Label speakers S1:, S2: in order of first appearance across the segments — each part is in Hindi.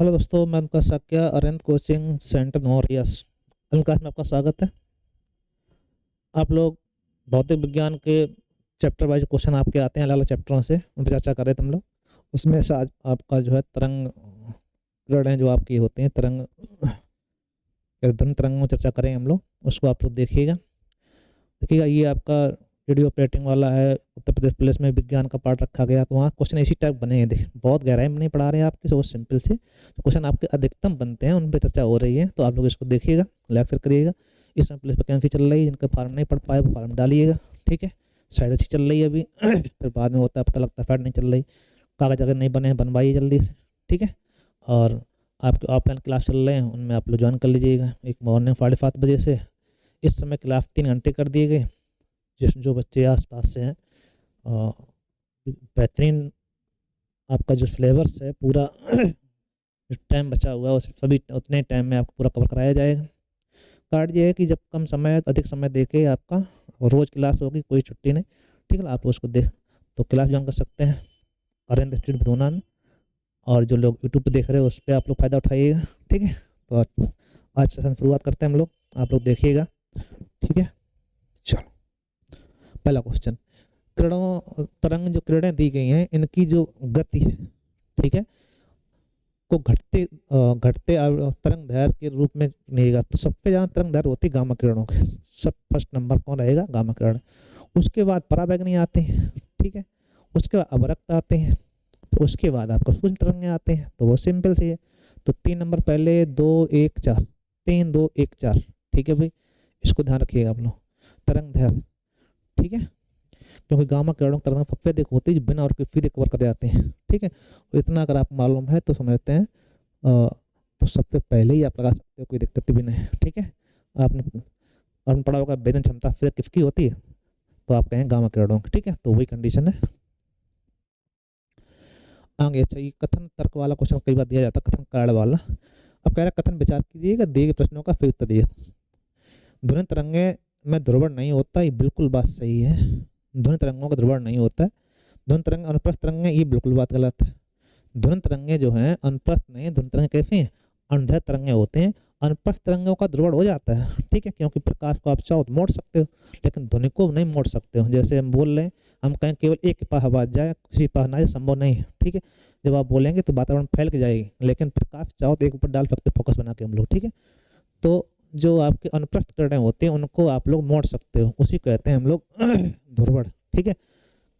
S1: हेलो दोस्तों, मैं उनका Sakya Arihant coaching centre नोरियस class में आपका स्वागत है। आप लोग भौतिक विज्ञान के चैप्टर वाइज क्वेश्चन आपके आते हैं अलग अलग चैप्टरों से, उन पर चर्चा कर रहे थे हम लोग। उसमें से आज आपका जो है तरंग किरण जो आपकी होते हैं तरंग या ध्वनि तरंगों पर चर्चा करें हम लोग। उसको आप लोग देखिएगा ये आपका रेडियो ऑपरेटिंग वाला है। उत्तर प्रदेश पुलिस में विज्ञान का पार्ट रखा गया, तो वहाँ क्वेश्चन इसी टाइप बने हैं। देख, बहुत गहराई में नहीं पढ़ा रहे हैं आपके, बहुत सिंपल से क्वेश्चन आपके अधिकतम बनते हैं, उन पर चर्चा हो रही है। तो आप लोग इसको देखिएगा, लाइक फिर करिएगा। इस समय पुलिस वैकेंसी चल रही है, जिनका फार्म नहीं पढ़ पाए वो फार्म डालिएगा, ठीक है। साइड अच्छी चल रही है अभी फिर बाद में होता है पता लगता है फाइट नहीं चल रही। कागज अगर नहीं बने हैं बनवाइए जल्दी से, ठीक है। और आपके ऑफलाइन क्लास चल रहे हैं, उनमें आप लोग ज्वाइन कर लीजिएगा। एक मॉर्निंग 5:30 बजे से इस समय क्लास 3 घंटे कर दिए गए। जिस जो बच्चे आसपास से हैं, बेहतरीन आपका जो फ्लेवर्स है पूरा जो टाइम बचा हुआ है उस सभी उतने टाइम में आपको पूरा कवर कराया जाएगा। कार्ड ये है कि जब कम समय है, अधिक समय देके आपका रोज़ क्लास होगी, कोई छुट्टी नहीं, ठीक है। आप उसको देख तो क्लास ज्वाइन कर सकते हैं अरिहंत इंस्टीट्यूट भदोना में। और जो लोग यूट्यूब पे देख रहे हो उस पर आप लोग फ़ायदा उठाइएगा, ठीक है। तो आज सेशन शुरुआत करते हैं हम लोग, आप लोग देखिएगा, ठीक है। चलो, पहला क्वेश्चन, किरणों तरंग जो किरणें दी गई हैं इनकी जो गति है, ठीक है, को घटते तरंग दैर्घ्य के रूप में लेगा तो सबसे ज़्यादा तरंग दैर्घ्य होती है गामा किरणों के। सब फर्स्ट नंबर कौन रहेगा? गामा किरण। उसके बाद पराबैंगनी आते हैं, ठीक है। उसके बाद अवरक्त आते हैं, तो उसके बाद आपका सूक्ष्म तरंगे आते हैं, तो वो सिंपल सी है। तो 3 नंबर पहले 2 1 4, 3 2 1 4, ठीक है भाई। इसको ध्यान रखिएगा आप लोग, तरंग दैर्घ्य, ठीक है। क्योंकि गामा किरणों की तरंग सबसे अधिक होती है बिना और किफी कवर कर जाते हैं, ठीक है। तो इतना अगर आपको मालूम है तो समझते हैं, तो सबसे पहले ही आप लगा सकते हो, कोई दिक्कत भी नहीं है, ठीक है। आपने पढ़ा होगा भेदन क्षमता फिर किसकी होती है, तो आप कहें गामा किरणों की, ठीक है। तो वही कंडीशन है आगे। अच्छा, ये कथन तर्क वाला क्वेश्चन कई बार दिया जाता है, कथन कारण वाला। अब कह रहा है कथन विचार कीजिएगा, दिए गए प्रश्नों का फिर उत्तर दिए। ध्वनि तरंगे में ध्रुवण नहीं होता, ये बिल्कुल बात सही है। ध्वनि तरंगों का ध्रुवण नहीं होता है। ध्वनि तरंग अनुप्रस्थ तरंगे, ये बिल्कुल बात गलत है। ध्वनि तरंगे जो हैं अनुप्रस्थ नहीं, ध्वनि तरंगे कैसी हैं? अनुदैर्घ्य तरंगे होते हैं। अनुप्रस्थ तरंगों का ध्रुवण हो जाता है, ठीक है, क्योंकि प्रकाश को आप चाहो तो मोड़ सकते हो, लेकिन ध्वनि को नहीं मोड़ सकते हो। जैसे हम बोल रहे हैं, हम कहें केवल एक के पास आवाज जाए, किसी पास ना जाए, संभव नहीं है, ठीक है। जब आप बोलेंगे तो वातावरण फैल के जाएगी, लेकिन प्रकाश चाहो तो एक ऊपर डाल सकते फोकस बना के हम लोग, ठीक है। तो जो आपके अनुप्रस्थ किरणें होती हैं उनको आप लोग मोड़ सकते हो, उसी कहते हैं हम लोग ध्रुवण, ठीक है।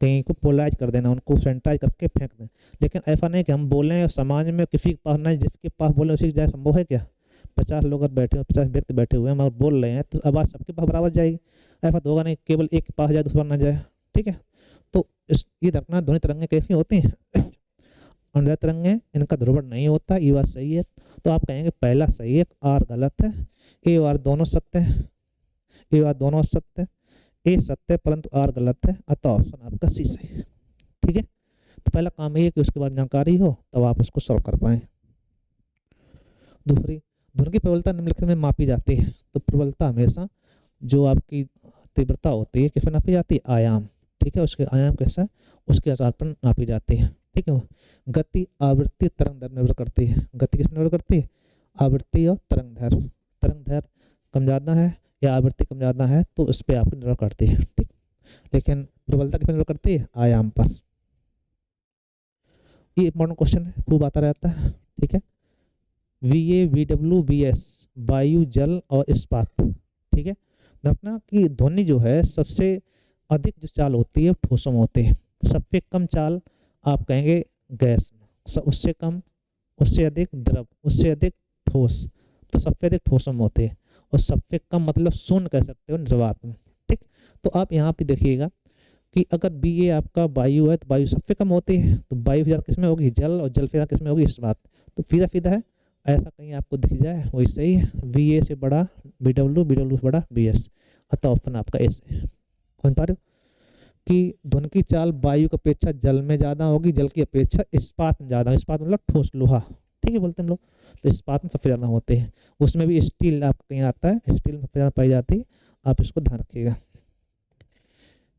S1: कहीं को पोलराइज कर देना, उनको सेंट्राइज करके फेंक दें। लेकिन ऐसा नहीं कि हम बोलें समाज में किसी के पास नहीं, जिसके पास बोले उसी की जाए, संभव है क्या? 50 लोग अगर बैठे हुए, 50 व्यक्ति बैठे हुए हैं, हम अगर बोल रहे हैं तो आवाज़ सबके पास बराबर जाएगी? ऐसा तो होगा नहीं, केवल एक के पास जाए दूसरा ना जाए, ठीक है। तो ये रखना, ध्वनि तरंगें कैसी होती हैं? अनुदैर्घ्य तरंगें, इनका ध्रुवण नहीं होता, ये बात सही है। तो आप कहेंगे पहला सही है, आर गलत है। ए और दोनों सत्य है, ए और दोनों सत्य है, ए सत्य है परंतु आर गलत है, अतः ऑप्शन आपका सी सही है, ठीक है। तो पहला काम ये है कि उसके बाद जानकारी हो तब आप उसको सॉल्व कर पाएँ। दूसरी, ध्वनि की प्रबलता निम्नलिखित में मापी जाती है। तो प्रबलता हमेशा जो आपकी तीव्रता होती है किस पर नापी जाती है? आयाम, ठीक है। उसके आयाम कैसा है उसके आधार पर नापी जाती है, ठीक है। गति, आवृत्ति, तरंग दैर्घ्य निर्भर करती है। गति किस पर निर्भर करती है? आवृत्ति और तरंग दैर्घ्य। तरंग दैर्घ्य कम ज़्यादा है या आवृत्ति कम ज़्यादा है तो इस पर आपकी निर्भर करती है, ठीक। लेकिन प्रबलता किस पर निर्भर करती है? आयाम पर। ये इंपॉर्टेंट क्वेश्चन है, खूब आता रहता है, ठीक है। VA, VW, VS, वायु, जल और इस्पात, ठीक है। रखना कि ध्वनि जो है सबसे अधिक जो चाल होती है ठोसों में होती है। सबसे कम चाल आप कहेंगे गैस में, उससे कम, उससे अधिक द्रव, उससे अधिक ठोस, तो सबसे अधिक ठोसों में होते हैं। और सबसे कम मतलब शून्य कह सकते हो निर्वात में, ठीक। तो आप यहाँ पे देखिएगा कि अगर बी ए आपका वायु है तो वायु सबसे कम होती है, तो वायु फिर किस में होगी? जल, और जल फिर किस में होगी? इस्पात। तो सीधा सीधा है, ऐसा कहीं आपको दिख जाए वही सही है। वी ए से बड़ा BW, BW से बड़ा BS, अतः ऑप्शन आपका एस है। समझ पा रहे हो कि ध्वनि की चाल वायु की अपेक्षा जल में ज़्यादा होगी, जल की अपेक्षा इस्पात में ज़्यादा। इस्पात मतलब ठोस लोहा, ठीक है, बोलते हैं हम लोग। तो इस्पात में सबसे ज़्यादा होते हैं। उसमें भी स्टील आपको कहीं आता है, स्टील में सबसे ज़्यादा पाई जाती है, आप इसको ध्यान रखिएगा।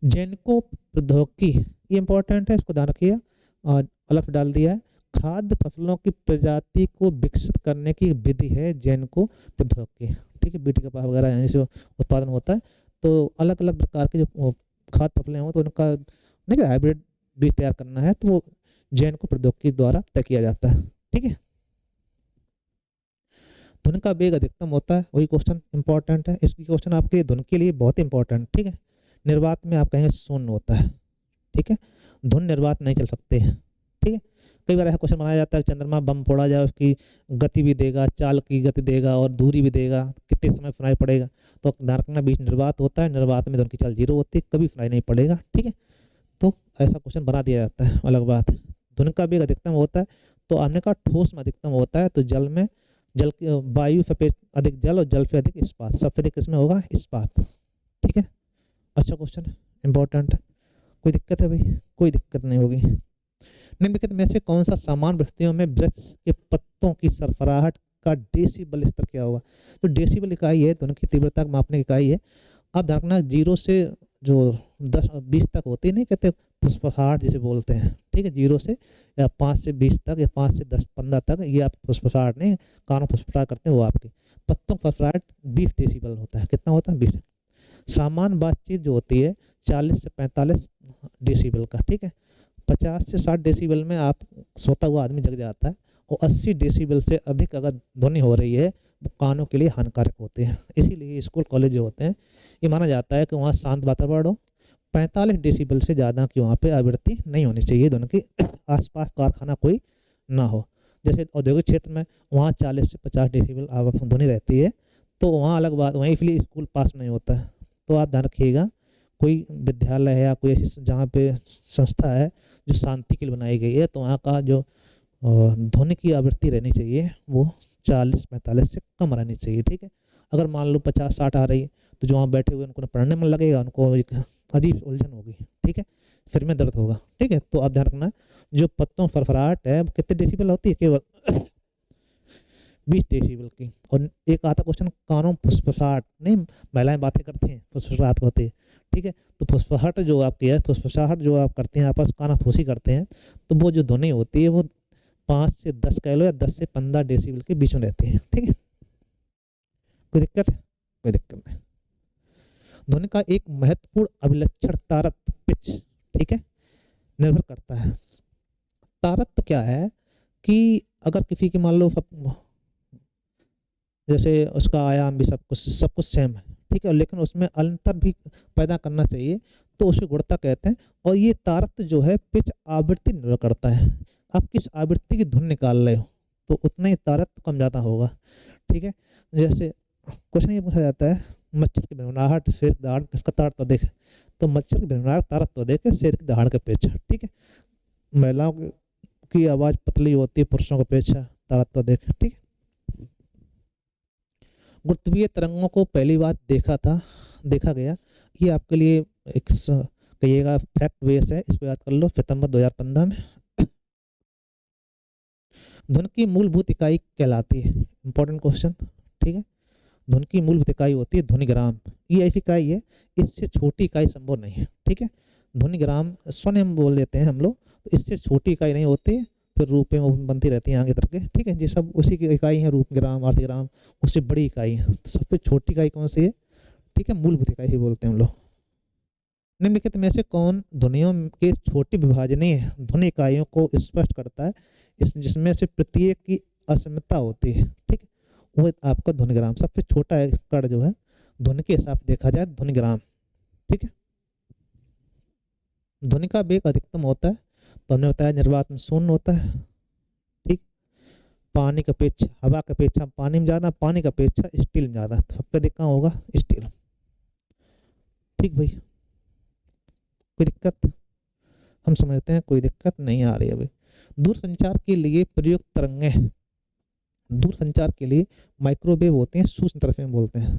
S1: जैनको प्रौद्योगिकी, ये इंपॉर्टेंट है, इसको ध्यान रखिए। और अलग डाल दिया है, खाद्य फसलों की प्रजाति को विकसित करने की विधि है जैनको प्रौद्योगिकी। ठीक है, बीटी कपास वगैरह यहाँ से उत्पादन होता है। तो अलग अलग प्रकार के जो खाद्य फसलें हों तो उनका नहीं हाइब्रिड बीज तैयार करना है, तो वो जैनको प्रौद्योगिकी द्वारा तय किया जाता है। ठीक है, धुन का वेग अधिकतम होता है, वही क्वेश्चन इंपॉर्टेंट है। इसकी क्वेश्चन आपके धुन के लिए बहुत इंपॉर्टेंट। ठीक है, निर्वात में आप कहेंगे शून्य होता है। ठीक है, धुन निर्वात नहीं चल सकते हैं। ठीक है, कई बार ऐसा क्वेश्चन बनाया जाता है चंद्रमा बम फोड़ा जाए, उसकी गति भी देगा, चाल की गति देगा और दूरी भी देगा, कितने समय सुनाई पड़ेगा। तो ध्यान रखना बीच निर्वात होता है, निर्वात में धुन की चाल 0 होती है, कभी सुनाई नहीं पड़ेगा। ठीक है, तो ऐसा क्वेश्चन बना दिया जाता है, अलग बात। धुन का वेग अधिकतम होता है, तो हमने कहा ठोस में अधिकतम होता है, तो जल में जल वायु से अधिक जल और जल से अधिक इस्पात, सबसे अधिक किसमें होगा? इस्पात। ठीक है, अच्छा क्वेश्चन है, इंपॉर्टेंट है। कोई दिक्कत है भाई? कोई दिक्कत नहीं होगी। निम्नलिखित में से कौन सा सामान्य परिस्थितियों में वृक्ष के पत्तों की सरफराहट का डेसिबल स्तर क्या होगा? तो डेसिबल इकाई है ध्वनि की तीव्रता मापने की इकाई है। अब ध्यान रखना 0 से जो 10-20 तक होती है, नहीं कहते फुसफुसाहट जिसे बोलते हैं। ठीक है, 0 से या 5 से 20 तक या 5 से 10-15 तक, ये आप फुसफुसाहट नहीं, कानों फुसफुसा करते हैं वो आपके पत्तों का फुसफुसाहट 20 डेसिबल होता है। कितना होता है? 20। सामान्य बातचीत जो होती है 40 से 45 डेसिबल का। ठीक है, 50 से 60 डेसिबल में आप सोता हुआ आदमी जग जाता है, और 80 डेसिबल से अधिक अगर ध्वनि हो रही है वो कानों के लिए हानिकारक होते हैं। इसीलिए स्कूल कॉलेज जो होते हैं ये माना जाता है कि वहाँ शांत वातावरण हो। 45 डेसिबल से ज़्यादा की वहाँ पे आवृत्ति नहीं होनी चाहिए ध्वनि की, आसपास कारखाना कोई ना हो। जैसे औद्योगिक क्षेत्र में वहाँ 40 से 50 डेसिबल ध्वनि रहती है, तो वहाँ अलग बात, वहीं इसलिए स्कूल पास नहीं होता है। तो आप ध्यान रखिएगा, कोई विद्यालय है या कोई ऐसी जहाँ पे संस्था है जो शांति के लिए बनाई गई है, तो वहाँ का जो ध्वनि की आवृत्ति रहनी चाहिए वो 40-45 से कम रहनी चाहिए। ठीक है, अगर मान लो 50-60 आ रही है, तो जो वहाँ बैठे हुए उनको पढ़ने में लगेगा, उनको एक अजीब उलझन होगी। ठीक है, सिर में दर्द होगा। ठीक है, तो आप ध्यान रखना जो पत्तों फरफराहट है वो कितने डेसिबल होती है? केवल 20 डेसिबल की। और एक आता क्वेश्चन कानों फुसफुसाहट, नहीं महिलाएं बातें करती हैं फुसफुसाहट होती है। ठीक है, तो फुसफुसाहट जो आपकी है, फुसफुसाहट जो आप करते हैं, आपस कानाफूसी करते हैं, तो वो जो ध्वनि होती है वो 5 से 10 कह लो या 10 से 15 डेसिबल के बीच में रहती है। ठीक है, कोई दिक्कत है? कोई दिक्कत नहीं। ध्वनि का एक महत्वपूर्ण अभिलक्षण तारत्य पिच, ठीक है, निर्भर करता है। तारत्य क्या है कि अगर किसी की मान लो जैसे उसका आयाम भी सब कुछ सेम है, ठीक है, लेकिन उसमें अंतर भी पैदा करना चाहिए, तो उसे गुणता कहते हैं। और ये तारत्य जो है पिच आवृत्ति निर्भर करता है। आप किस आवृत्ति की धुन निकाल रहे हो तो उतना ही तारत्य कम ज़्यादा होगा। ठीक है, जैसे क्वेश्चन ये पूछा जाता है मच्छर की भिनभिनाहट शेर की दहाड़ किसका तारत्य देख, तो मच्छर की भिनभिनाहट तारत्य देख शेर की दहाड़ के अपेक्षा। ठीक है, महिलाओं की आवाज़ पतली होती है पुरुषों की अपेक्षा, तारत्य देख। ठीक है, गुरुत्वीय तरंगों को पहली बार देखा गया, ये आपके लिए एक कहिएगा फैक्ट बेस है, इसको याद कर लो, सितंबर 2015 में। धुन की मूलभूत इकाई कहलाती है, इंपॉर्टेंट क्वेश्चन। ठीक है, धुन की मूलभूत इकाई होती है ध्वनिग्राम, ये ऐसी इकाई है, इससे छोटी इकाई संभव नहीं है। ठीक है, ध्वनिग्राम स्वने हम बोल देते हैं हम लोग, तो इससे छोटी इकाई नहीं होती, फिर रूप में बनती रहती है आगे तरह के। ठीक है, ये सब उसी की इकाई है, रूप ग्राम, अर्धग्राम, उससे बड़ी इकाई है। तो सबसे छोटी इकाई कौन सी है? ठीक है, मूलभूत इकाई ही बोलते हैं हम लोग। निम्नलिखित में से कौन ध्वनियों के छोटी विभाजनीय ध्वनि इकाइयों को स्पष्ट करता है, जिसमें से प्रत्येक की असीमता होती है? ठीक है, वो आपका ध्वनिग्राम सबसे छोटा है कण जो है ध्वनि के हिसाब से देखा जाए, ध्वनिग्राम। ठीक है, ध्वनि का वेग अधिकतम होता है, तो हमने बताया निर्वात में शून्य होता है। ठीक, पानी की अपेक्षा, हवा की अपेक्षा पानी में ज़्यादा, पानी की अपेक्षा स्टील में ज़्यादा, तो सबसे अधिक कहाँ होगा? स्टील। ठीक भाई, कोई दिक्कत? हम समझते हैं कोई दिक्कत नहीं आ रही है अभी। दूरसंचार के लिए प्रयुक्त तरंगें, दूरसंचार के लिए माइक्रोवेव होते हैं, सूक्ष्म तरंगें बोलते हैं।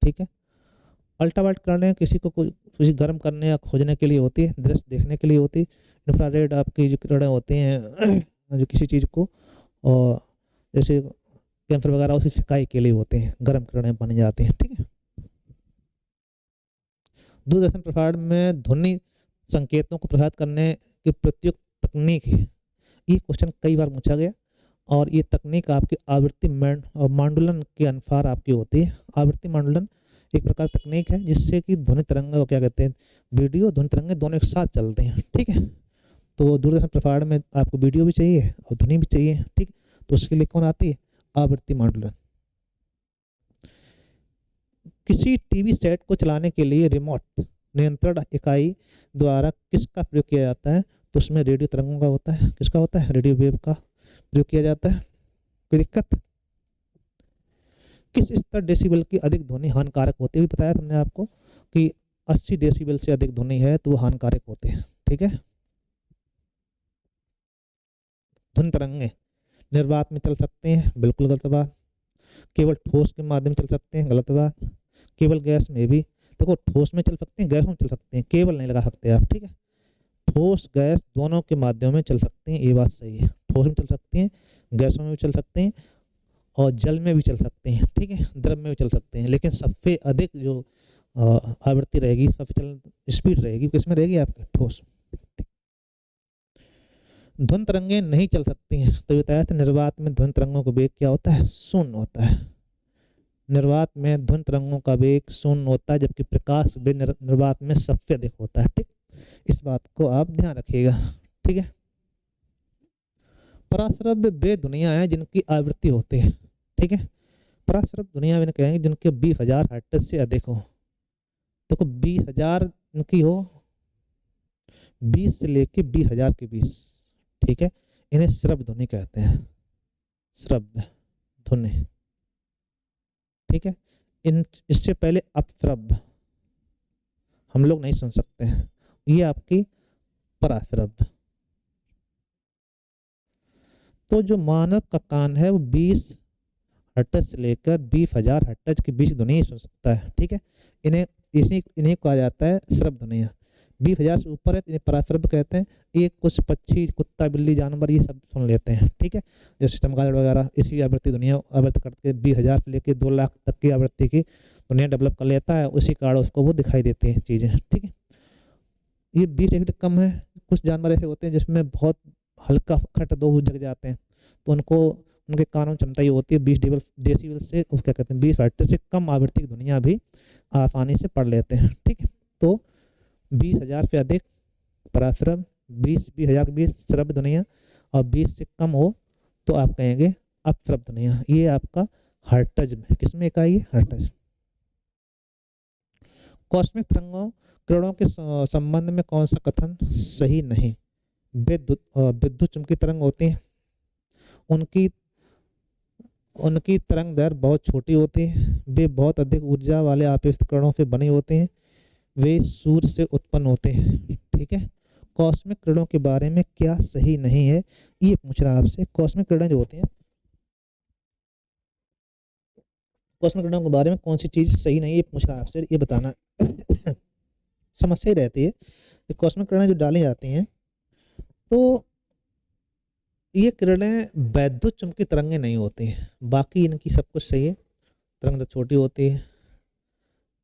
S1: ठीक है, अल्ट्रावायलेट किरणें किसी को कुछ गर्म करने या खोजने के लिए होती है, दृश्य देखने के लिए होती है। इंफ्रारेड आपकी जो किरणें होती हैं जो किसी चीज़ को, और जैसे कैंसर वगैरह उसी सिकाई के लिए होते हैं, गर्म किरणें बन जाती हैं। ठीक है, दूरदर्शन प्रसारण में ध्वनि संकेतों को प्रसारित करने की प्रत्युक्त तकनीक है। ये क्वेश्चन कई बार पूछा गया और ये तकनीक आपकी आवृत्ति मांडुलन के अनुसार आपकी होती है। आवृत्ति मांडुलन एक प्रकार तकनीक है जिससे कि ध्वनि तरंग को क्या कहते हैं, वीडियो ध्वनि तरंगे दोनों एक साथ चलते हैं। ठीक है, तो दूरदर्शन प्रसारण में आपको वीडियो भी चाहिए और ध्वनि भी चाहिए। ठीक, तो उसके लिए कौन आती है, आवृत्ति मांडुलन। किसी टीवी सेट को चलाने के लिए रिमोट नियंत्रण इकाई द्वारा किसका प्रयोग किया जाता है, तो उसमें रेडियो तरंगों का होता है। किसका होता है, रेडियो वेव का प्रयोग किया जाता है। कोई दिक्कत? किस स्तर डेसिबल की अधिक ध्वनि हानिकारक होती है, भी बताया हमने आपको कि 80 डेसिबल से अधिक ध्वनि है तो वो हानिकारक होते हैं। ठीक है, ध्वनि तरंगे निर्वात में चल सकते हैं, बिल्कुल गलत बात। केवल ठोस के माध्यम चल सकते हैं, गलत बात। केवल गैस में भी, देखो ठोस में चल सकते हैं, गैस में चल सकते हैं, केवल नहीं लगा सकते आप। ठीक है, ठोस गैस दोनों के माध्यम में चल सकते हैं, ये बात सही है। ठोस में चल सकते हैं, गैसों में भी चल सकते हैं और जल में भी चल सकते हैं। ठीक है, द्रव में भी चल सकते हैं, लेकिन सबसे अधिक जो आवृत्ति रहेगी, सबसे चल स्पीड रहेगी, किसमें रहेगी, आपके ठोस। ध्वनि तरंगे नहीं चल सकती हैं, तो बताया था निर्वात में ध्वनि तरंगों का वेग क्या होता है, शून्य होता है। निर्वात में ध्वनि तरंगों का वेग शून्य होता है, जबकि प्रकाश वेग निर्वात में सबसे अधिक होता है। ठीक, इस बात को आप ध्यान रखिएगा। ठीक है, पराश्रव्य वे ध्वनियाँ हैं जिनकी आवृत्ति होती है। ठीक है, पराश्रव्य ध्वनियाँ मैंने कहेंगे जिनके 20,000 हर्ट्ज से अधिक हो। देखो 20,000 इनकी हो, 20 से लेके 20,000 के बीच। ठीक है, इन्हें श्रव्य ध्वनि कहते हैं, श्रव्य ध्वनि। ठीक है, इन इससे पहले अपश्रव्य हम लोग नहीं सुन सकते हैं, ये आपकी पराश्रव्य। तो जो मानव का कान है वो 20 हर्ट्ज से लेकर 20,000 हर्ट्ज के बीच ध्वनि ही सुन सकता है। ठीक है, इन्हें कहा जाता है श्रव्य ध्वनियाँ। 20,000 से ऊपर है तो इन्हें पराश्रव्य कहते हैं। ये कुछ पक्षी, कुत्ता, बिल्ली, जानवर ये सब सुन लेते हैं। ठीक है, जैसे चमगादड़ वगैरह इसी आवृत्ति ध्वनियाँ आवृत्ति करके 20,000 से लेकर 2 लाख तक की आवृत्ति की ध्वनियाँ डेवलप कर लेता है, उसी कारण उसको वो दिखाई देती हैं चीज़ें। ठीक है, ये 20 डेसिबल कम है। कुछ जानवर ऐसे होते हैं जिसमें बहुत हल्का खट दो जग जाते हैं, तो उनको उनके कानों में क्षमता ये होती है 20 डेसिबल से, उस क्या कहते हैं 20 हर्ट्ज से कम आवृत्ति की ध्वनियाँ भी आसानी से पढ़ लेते हैं। ठीक है, तो 20,000 से अधिक पराश्रव्य, 20,000 के बीच श्रव्य ध्वनियाँ, और 20 से कम हो तो आप कहेंगे अपश्रव्य ध्वनियाँ। ये आपका हर्ट्ज में, किसमें इकाई है, हर्ट्ज। कॉस्मिक तरंगों किरणों के संबंध में कौन सा कथन सही नहीं। विद्युत चुंबकीय तरंग होती हैं, उनकी तरंग दैर्घ्य बहुत छोटी होती है, वे बहुत अधिक ऊर्जा वाले आपेक्षिक किरणों से बने होते हैं, वे सूर्य से उत्पन्न होते हैं। ठीक है, कॉस्मिक किरणों के बारे में क्या सही नहीं है, ये पूछ रहा है आपसे। कॉस्मिक किरणें जो होती हैं, कॉस्मिक किरणों के बारे में कौन सी चीज सही नहीं है, ये पूछ रहा है आपसे, ये बताना। समस्या ही रहती है कि कॉस्मिक किरणें जो डाली जाती हैं, तो ये किरणें वैद्युत चुंबकीय तरंगें नहीं होती हैं। बाकी इनकी सब कुछ सही है, तरंग तो छोटी होती है,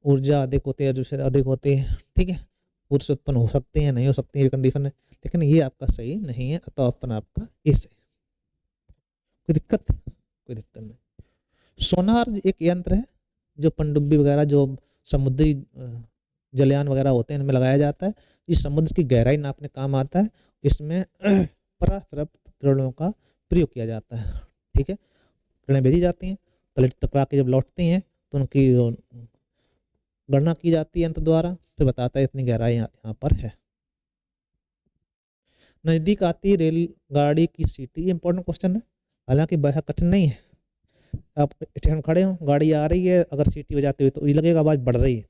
S1: ऊर्जा अधिक होती है, जो अधिक होती है। ठीक है, सूर्य से उत्पन्न हो सकते हैं, नहीं हो सकती है, कंडीशन है, लेकिन ये आपका सही नहीं है, अतः अपन आपका ये सही। कोई दिक्कत, कोई दिक्कत नहीं। सोनार एक यंत्र है जो पनडुब्बी वगैरह, जो समुद्री जलयान वगैरह होते हैं, इनमें लगाया जाता है। इस समुद्र की गहराई नापने काम आता है। इसमें पराश्रव्य किरणों का प्रयोग किया जाता है। ठीक है, किरणें भेजी जाती हैं, तले टकरा के जब लौटती हैं तो उनकी गणना की जाती है यंत्र द्वारा, फिर बताता है इतनी गहराई यहाँ पर है। नजदीक आती रेलगाड़ी की सीटी, इंपॉर्टेंट क्वेश्चन है, हालांकि बहुत कठिन नहीं है। आप स्टेशन खड़े हो, गाड़ी आ रही है, अगर सीटी बजाते हुए तो ये लगेगा आवाज़ बढ़ रही है,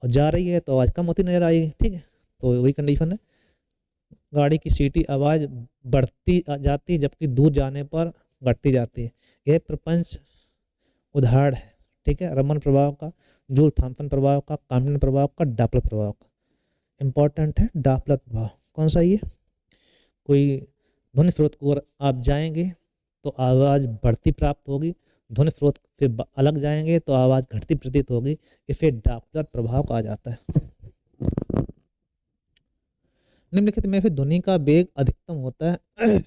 S1: और जा रही है तो आवाज़ कम होती नजर आएगी। ठीक है, तो वही कंडीशन है, गाड़ी की सीटी आवाज़ बढ़ती जाती जबकि दूर जाने पर घटती जाती है। यह प्रपंच उदाहरण है। ठीक है, रमन प्रभाव का, जूल थॉम्पसन प्रभाव का, काम्पटन प्रभाव का, डॉपलर प्रभाव का। इंपॉर्टेंट है डॉपलर प्रभाव। कौन सा ये, कोई ध्वनि स्रोत को आप जाएंगे तो आवाज़ बढ़ती प्राप्त होगी, ध्वनि स्रोत से अलग जाएंगे तो आवाज़ घटती प्रतीत होगी, इसे डॉपलर प्रभाव कहा जाता है। निम्नलिखित में फिर ध्वनि का वेग अधिकतम होता है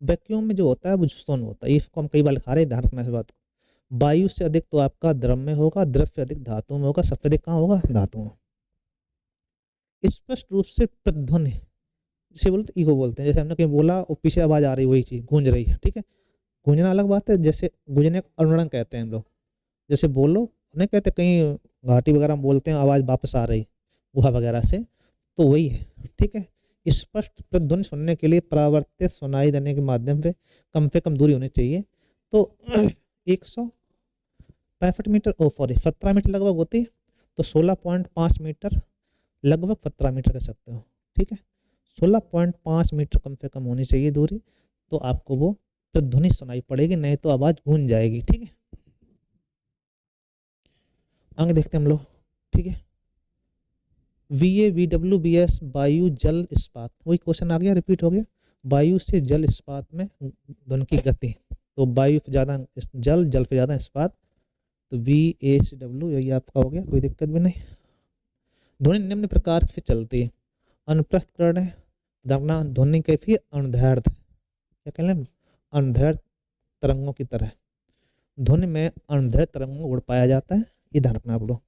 S1: वैक्यूम में जो होता है वो शून्य होता है। इसको हम कई बार लिखा रहे हैं, ध्यान रखना इस बात को। वायु से अधिक तो आपका द्रव में होगा, द्रव से अधिक धातु में होगा, सबसे अधिक कहाँ होगा? धातु में। स्पष्ट रूप से प्रतिध्वनि जिसे बोलते ईगो बोलते हैं। जैसे हमने कहीं बोला और पीछे आवाज आ रही, वही चीज गूंज रही है, ठीक है। गूंजना अलग बात है, जैसे गूंजने को अनुरणन कहते हैं हम लोग। जैसे बोलो नहीं कहते, कहीं घाटी वगैरह में बोलते हैं आवाज वापस आ रही गुहा वगैरह से, तो वही है, ठीक है। स्पष्ट प्रतिध्वनि सुनने के लिए परावर्तित सुनाई देने के माध्यम से कम दूरी होनी चाहिए। तो 165 मीटर, ओ सॉरी 17 मीटर लगभग होती है, तो 16.5 मीटर लगभग 17 मीटर कह सकते हो, ठीक है। 16.5 मीटर कम से कम होनी चाहिए दूरी, तो आपको वो प्रतिध्वनि सुनाई पड़ेगी, नहीं तो आवाज गूंज जाएगी, ठीक है। आगे देखते हैं हम लोग, ठीक है। VA VW BS वायु जल इस्पात, वही क्वेश्चन आ गया, रिपीट हो गया। वायु से जल इस्पात में ध्वनि की गति, तो वायु से ज़्यादा जल, जल से ज़्यादा इस्पात, तो VACW यही आपका हो गया, कोई दिक्कत भी नहीं। ध्वनि निम्न प्रकार से चलती है। अनुप्रस्थ करण है, धरना ध्वनि कैसी है? अनुदैर्ध्य, क्या कह लें? अनुदैर्ध्य तरंगों की तरह। ध्वनि में अनुदैर्ध्य तरंगों को उड़ पाया जाता है, ये ध्यान रखना आप लोग।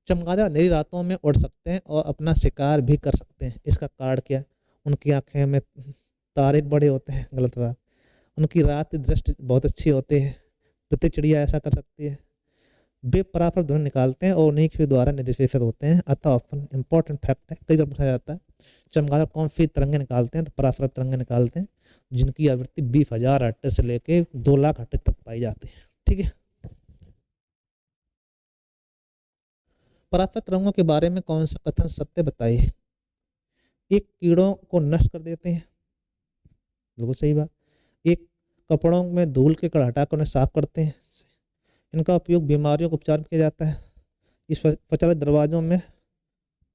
S1: चमगादड़ अंधेरी रातों में उड़ सकते हैं और अपना शिकार भी कर सकते हैं। इसका कारण क्या है? उनकी आंखें में तारे बड़े होते हैं, गलत बात। उनकी रात की दृष्टि बहुत अच्छी होती है, प्रत्येक चिड़िया ऐसा कर सकती है। वे पराफर ध्वनि निकालते हैं और उन्हीं के द्वारा निर्देशित होते हैं, अतः ऑप्शन इंपॉर्टेंट फैक्ट है, कई बार पूछा जाता है। चमगादड़ कौन सी तरंगे निकालते हैं? तो पराफर तरंगे निकालते हैं, जिनकी आवृत्ति 20,000 हर्ट्ज से लेके 2 लाख हर्ट्ज तक पाई जाती है, ठीक है। पराफर तरंगों के बारे में कौन सा कथन सत्य बताइए? एक कीड़ों को नष्ट कर देते हैं, बिल्कुल सही बात। एक कपड़ों में धूल के कण हटाकर उन्हें साफ करते हैं। इनका उपयोग बीमारियों को उपचार में किया जाता है। इस स्वचालित दरवाजों में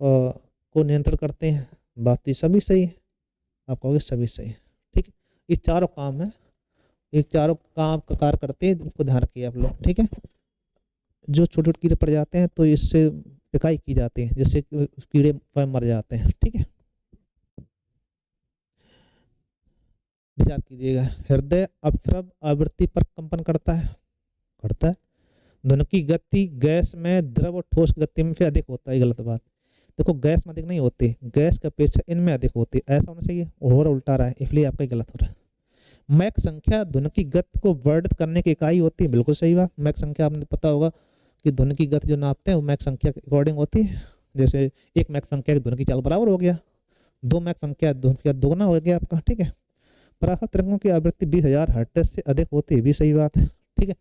S1: को नियंत्रण करते हैं। बात ये सभी सही है, आप कहोगे सभी सही है, ठीक है। ये चारों काम है, ये चारों काम का कार्य करते हैं, इसको ध्यान रखिए आप लोग, ठीक है। जो छोटे छोटे कीड़े पड़ जाते हैं तो इससे पिकाई की जाती है, जिससे कीड़े स्वयं मर जाते हैं, ठीक है। विचार कीजिएगा। हृदय अपस्रव आवृत्ति पर कंपन करता है, करता है। ध्वनि की गति गैस में द्रव और ठोस गति में से अधिक होता है, गलत बात। देखो गैस में अधिक नहीं होती, गैस की अपेक्षा इनमें अधिक होती है, ऐसा होना चाहिए, और उल्टा रहा है, इसलिए आपका गलत हो रहा है। मैक संख्या ध्वनि की गति को वर्णित करने की इकाई होती है, बिल्कुल सही बात। मैक संख्या आपने पता होगा कि ध्वनि की गति जो नापते हैं वो मैक संख्या के अकॉर्डिंग होती है। जैसे 1 मैक संख्या की ध्वनि की चाल बराबर हो गया, 2 मैक संख्या ध्वनि का दोगुना हो गया आपका, ठीक है। पराफर तरंगों की आवृत्ति 20,000 हर्ट्ज से अधिक होती है, भी सही बात है, ठीक है।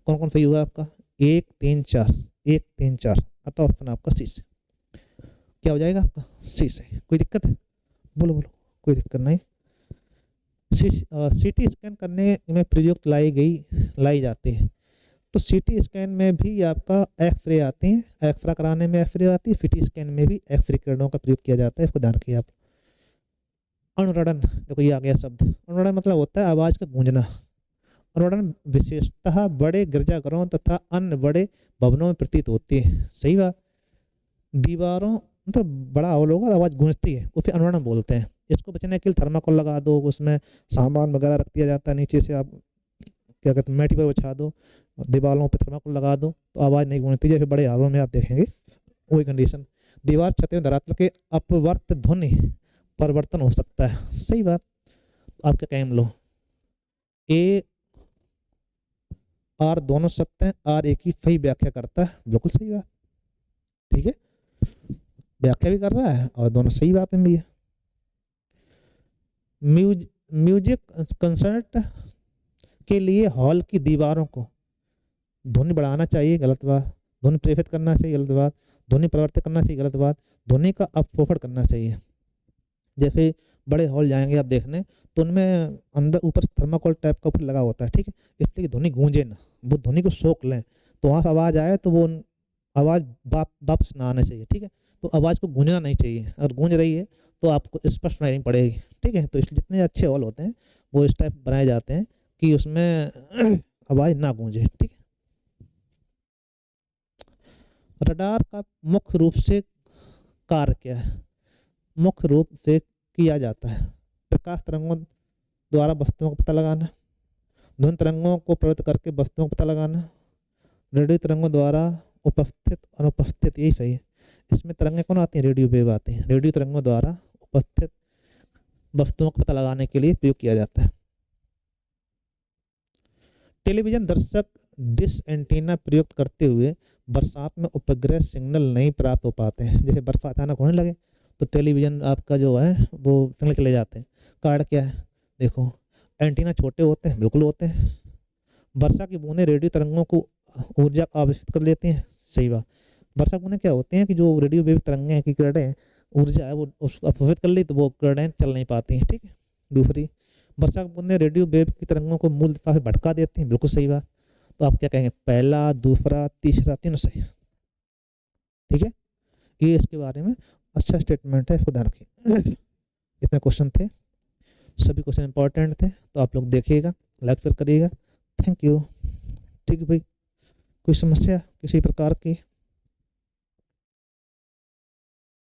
S1: कौन कौन सही हुआ आपका? 1 3 4, 1 3 4, अतः ऑप्शन आपका सी से। क्या हो जाएगा आपका? सी से। कोई दिक्कत है? बोलो बोलो, कोई दिक्कत नहीं। सीटी स्कैन करने में प्रयुक्त लाई जाती है, तो सीटी स्कैन में भी आपका एक्सरे आती है, एक्सरा कराने में एक्सरे आती है, सीटी स्कैन में भी एक्सरे किरणों का प्रयोग किया जाता है, इसको ध्यान रखिए आप। अनुरणन, देखो ये आ गया शब्द। अनुरणन मतलब होता है आवाज का गूंजना। अनुरणन विशेषतः बड़े गिरजाघरों तथा अन्य बड़े भवनों में प्रतीत होती है, सही बात। दीवारों मतलब बड़ा हॉल होगा, आवाज गूंजती है, उसे अनुरणन बोलते हैं। इसको बचने के लिए थर्माकोल लगा दो, उसमें सामान वगैरह रख दिया जाता है, नीचे से आप क्या कहते हैं मैटी पर बिछा दो, दीवारों पर थर्माकोल लगा दो, तो आवाज़ नहीं गूंजती। जैसे बड़े हॉलों में आप देखेंगे वही कंडीशन। दीवार छत में धरातल के अपवर्त ध्वनि परिवर्तन हो सकता है, सही बात। आप क्या कहें लो, ए आर दोनों सत्य हैं, आर एक ही सही व्याख्या करता है, बिल्कुल सही बात, ठीक है। व्याख्या भी कर रहा है और दोनों सही बात में भी है। म्यूजिक कंसर्ट के लिए हॉल की दीवारों को ध्वनि बढ़ाना चाहिए, गलत बात। ध्वनि प्रेरित करना चाहिए, गलत बात। ध्वनि परिवर्तित करना चाहिए, गलत बात। ध्वनि का अपफोफड़ करना चाहिए। जैसे बड़े हॉल जाएंगे आप देखने, तो उनमें अंदर ऊपर थर्माकोल टाइप का ऊपर लगा होता है, ठीक है, इसलिए ध्वनि गूंजे ना, वो ध्वनि को सोख लें, तो वहाँ से आवाज़ आए तो वो आवाज़ वापस ना आना चाहिए, ठीक है। तो आवाज़ को गूंजना नहीं चाहिए, अगर गूंज रही है तो आपको स्पष्ट सुनाई नहीं पड़ेगी, ठीक है। तो इसलिए जितने अच्छे हॉल होते हैं वो इस टाइप बनाए जाते हैं कि उसमें आवाज़ ना गूंजे, ठीक है। रडार का मुख्य रूप से कार्य क्या है? मुख्य रूप से किया जाता है? प्रकाश तरंगों द्वारा वस्तुओं का पता लगाना, ध्वनि तरंगों को प्रवृत्त करके वस्तुओं का पता लगाना, रेडियो तरंगों द्वारा उपस्थित अनुपस्थित, यही सही है। इसमें तरंगें कौन आती हैं? रेडियो वेव आती हैं। रेडियो तरंगों द्वारा उपस्थित वस्तुओं का पता लगाने के लिए प्रयोग किया जाता है। टेलीविजन दर्शक डिश एंटीना प्रयुक्त करते हुए बरसात में उपग्रह सिग्नल नहीं प्राप्त हो पाते हैं। जैसे बर्फ अचानक होने लगे तो टेलीविजन आपका जो है वो सिग्नल चले जाते हैं। कारण क्या है? देखो, एंटीना छोटे होते हैं, बिल्कुल होते हैं। वर्षा की बूंदें रेडियो तरंगों को ऊर्जा आवेशित कर लेती हैं, सही बात। वर्षा की बूंदें क्या होती हैं कि जो रेडियो वेव तरंगें की किरणें ऊर्जा है वो उसको अवशोषित कर ली तो वो किरणें चल नहीं पाती हैं, ठीक है। दूसरी, वर्षा की बूंदें रेडियो वेव की तरंगों को मूल दिशा से भटका देती हैं, बिल्कुल सही बात। तो आप क्या कहेंगे? पहला, दूसरा, तीसरा, तीनों सही, ठीक है। ये इसके बारे में अच्छा स्टेटमेंट है, इसको ध्यान रखिए। इतने क्वेश्चन थे, सभी क्वेश्चन इंपॉर्टेंट थे, तो आप लोग देखिएगा, लाइक शेयर करिएगा। Thank you. ठीक है भाई, कोई समस्या किसी प्रकार की?